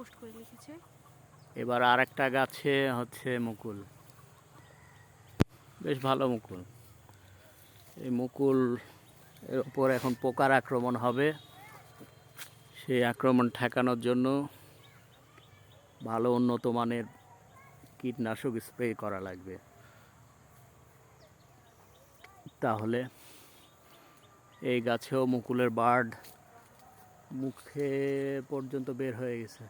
Post করে লিখেছে। এবার আর একটা গাছে হচ্ছে মুকুল, বেশ ভালো মুকুল। এই মুকুল এর উপর এখন পোকার আক্রমণ হবে, সেই আক্রমণ ঠেকানোর জন্য ভালো উন্নত মানের কীটনাশক স্প্রে করা লাগবে, তাহলে এই গাছেও মুকুলের বার্ড মুখে পর্যন্ত বের হয়ে গেছে।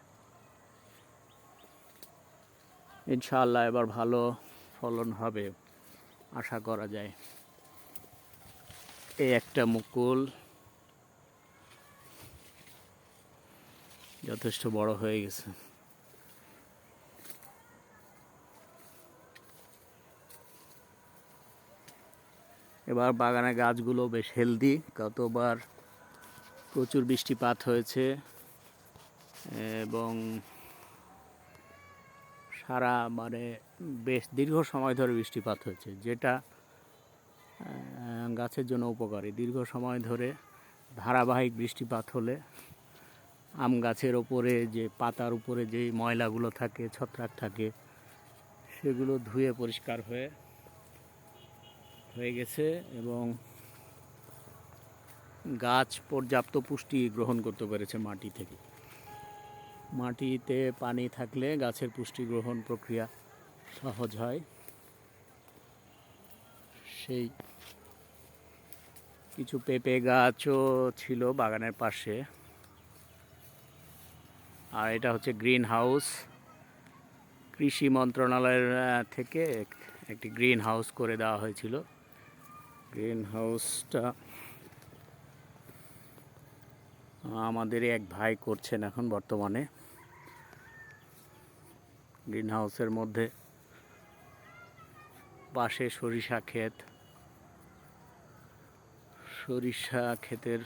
ইনশাআল্লাহ এবার ভালো ফলন হবে আশা করা যায়। এই একটা মুকুল যথেষ্ট বড় হয়ে গেছে। এবার বাগানের গাছগুলো বেশ হেলদি, গতবার প্রচুর বৃষ্টিপাত হয়েছে এবং সারা বেশ দীর্ঘ সময় ধরে বৃষ্টিপাত হয়েছে, যেটা গাছের জন্য উপকারী। দীর্ঘ সময় ধরে ধারাবাহিক বৃষ্টিপাত হলে আম গাছের ওপরে যে পাতার উপরে যে ময়লাগুলো থাকে, ছত্রাক থাকে, সেগুলো ধুয়ে পরিষ্কার হয়ে গেছে এবং গাছ পর্যাপ্ত পুষ্টি গ্রহণ করতে পেরেছে মাটি থেকে। মাটিতে পানি থাকলে গাছের পুষ্টি গ্রহণ প্রক্রিয়া সহজ হয়। সেই কিছু পেঁপে গাছও ছিল বাগানের পাশে। আর এটা হচ্ছে গ্রিন হাউস, কৃষি মন্ত্রণালয়ের থেকে একটি গ্রিন হাউস করে দেওয়া হয়েছিল। গ্রিন হাউসটা আমাদেরই এক ভাই করছেন এখন বর্তমানে। গ্রিন হাউসের মধ্যে পাশে সরিষা ক্ষেতের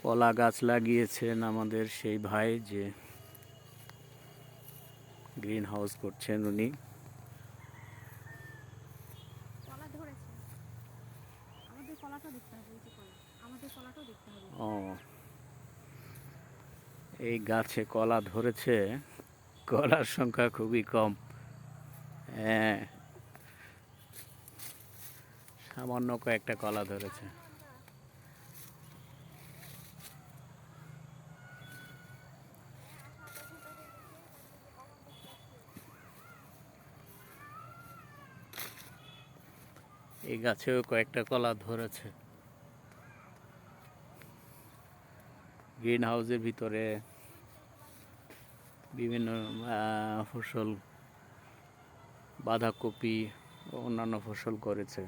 কলা গাছ লাগিয়েছেন আমাদের সেই ভাই, যে গ্রিন হাউস করছেন উনি। কলা ধরেছে, আমাদের কলাটাও দেখতে হবে, এই যে কলা, আমাদের কলাটাও দেখতে হবে। ও, এই গাছে কলা ধরেছে, কলার সংখ্যা খুবই কম। হ্যাঁ, সামান্য কয়েকটা কলা ধরেছে। এই গাছেও কয়েকটা কলা ধরেছে। গ্রিন হাউসের ভিতরে বিভিন্ন ফসল, বাঁধাকপি ও অন্যান্য ফসল করেছে।